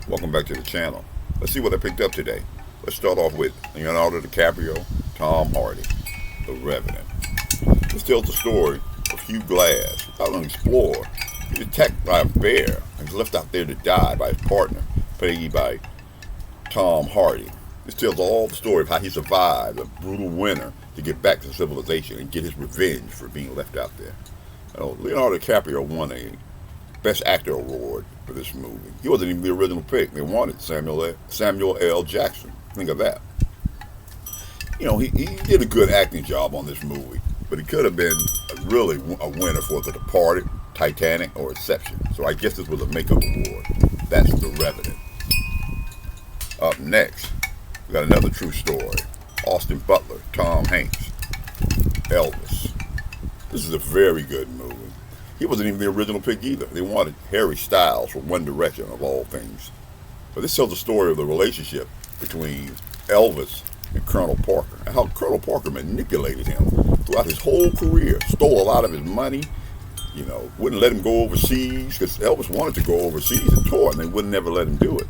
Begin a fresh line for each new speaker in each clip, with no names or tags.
Welcome back to the channel. Let's see what I picked up today. Let's start off with Leonardo DiCaprio, Tom Hardy, The Revenant. This tells the story of Hugh Glass, out on an explorer. He's attacked by a bear and is left out there to die by his partner, played by Tom Hardy. This tells all the story of how he survived a brutal winter to get back to civilization and get his revenge for being left out there. Leonardo DiCaprio won a Best Actor award for this movie. He wasn't even the original pick. They wanted Samuel L. Jackson. Think of that. He did a good acting job on this movie, but he could have been really a winner for The Departed, Titanic, or Inception. So I guess this was a makeup award. That's The Revenant. Up next, we got another true story. Austin Butler, Tom Hanks, Elvis. This is a very good movie. He wasn't even the original pick either. They wanted Harry Styles from One Direction, of all things. But this tells the story of the relationship between Elvis and Colonel Parker, and how Colonel Parker manipulated him throughout his whole career, stole a lot of his money, wouldn't let him go overseas, because Elvis wanted to go overseas and tour, and they wouldn't never let him do it.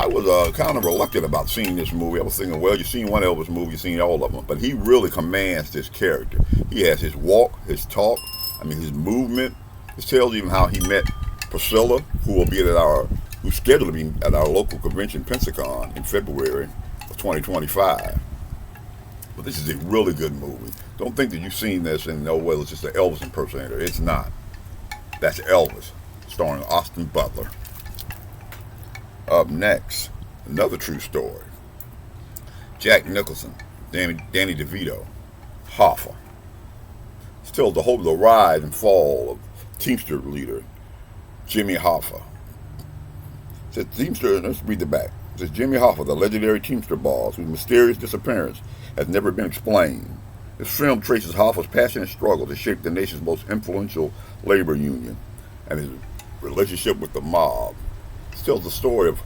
I was kind of reluctant about seeing this movie. I was thinking, well, you've seen one Elvis movie, you've seen all of them, but he really commands this character. He has his walk, his talk, his movement. This tells even how he met Priscilla, who's scheduled to be at our local convention, Pensacon, in February of 2025. But this is a really good movie. Don't think that you've seen this and well, it's just an Elvis impersonator. It's not. That's Elvis, starring Austin Butler. Up next, another true story. Jack Nicholson, Danny DeVito, Hoffa. This tells the rise and fall of Teamster leader Jimmy Hoffa. It says Teamster, let's read the back. It says Jimmy Hoffa, the legendary Teamster boss whose mysterious disappearance has never been explained. This film traces Hoffa's passionate struggle to shape the nation's most influential labor union and his relationship with the mob. It tells the story of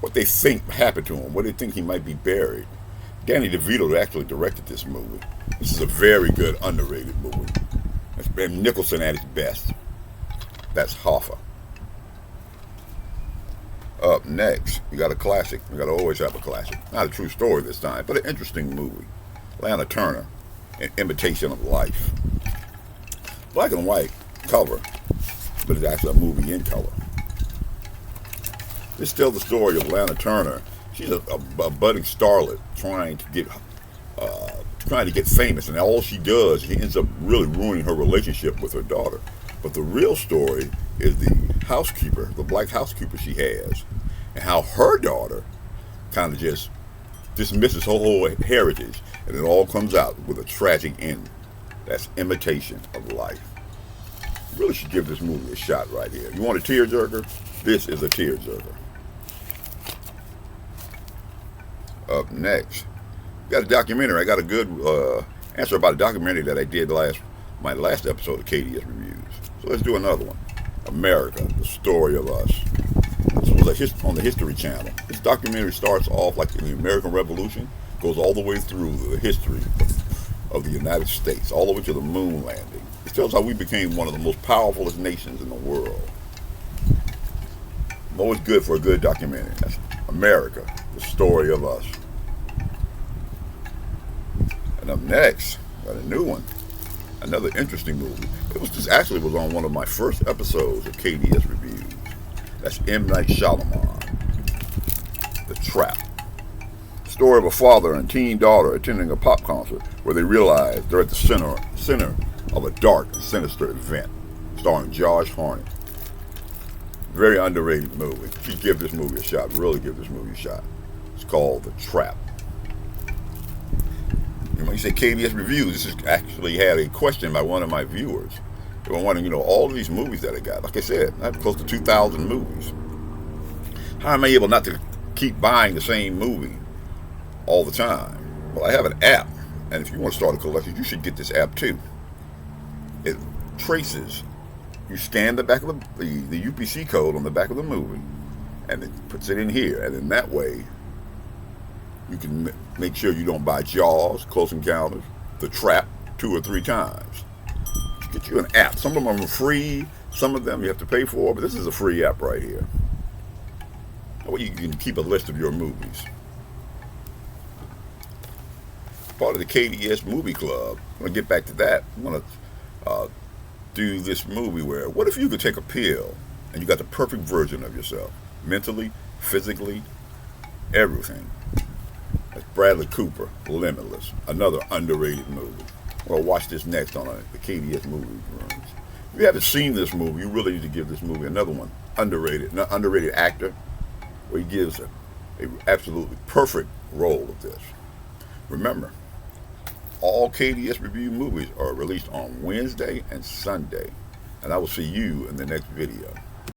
what they think happened to him, where they think he might be buried. Danny DeVito actually directed this movie. This is a very good, underrated movie. It's been Nicholson at his best. That's Hoffa. Up next, we got a classic. We got to always have a classic. Not a true story this time, but an interesting movie. Lana Turner, An Imitation of Life. Black and white cover, but it's actually a movie in color. This tells the story of Lana Turner. She's a budding starlet trying to get famous, and all she does, she ends up really ruining her relationship with her daughter. But the real story is the housekeeper, the black housekeeper she has, and how her daughter kind of just dismisses her whole heritage, and it all comes out with a tragic end. That's Imitation of Life. Really should give this movie a shot right here. You want a tearjerker? This is a tearjerker. Up next, we got a documentary. I got a good answer about a documentary that I did my last episode of KDS Reviews. So let's do another one. America, the Story of Us. This was on the History Channel. This documentary starts off like the American Revolution, goes all the way through the history of the United States, all the way to the moon landing. It tells how we became one of the most powerful nations in the world. Always good for a good documentary. That's America, the Story of Us. And up next, got a new one. Another interesting movie. This actually was on one of my first episodes of KDS Reviews. That's M. Night Shyamalan, The Trap. Story of a father and teen daughter attending a pop concert where they realize they're at the center of a dark and sinister event, starring Josh Hartnett. Very underrated movie. You should give this movie a shot. Really give this movie a shot. It's called The Trap. When you say KBS Reviews, this has actually had a question by one of my viewers. They were wondering, all of these movies that I got. Like I said, I have close to 2,000 movies. How am I able not to keep buying the same movie all the time? Well, I have an app, and if you want to start a collection, you should get this app too. It traces. You scan the back of the UPC code on the back of the movie, and it puts it in here, and in that way, you can make sure you don't buy Jaws, Close Encounters, The Trap 2 or 3 times. Get you an app. Some of them are free, some of them you have to pay for, but this is a free app right here. That way you can keep a list of your movies. Part of the KDS Movie Club. I'm going to get back to that. I'm going to do this movie where, what if you could take a pill and you got the perfect version of yourself? Mentally, physically, everything. That's Bradley Cooper, Limitless. Another underrated movie. Well, watch this next on the KDS Movie Rooms. If you haven't seen this movie, you really need to give this movie another one. Underrated actor, where he gives a absolutely perfect role of this. Remember, all KDS Review movies are released on Wednesday and Sunday. And I will see you in the next video.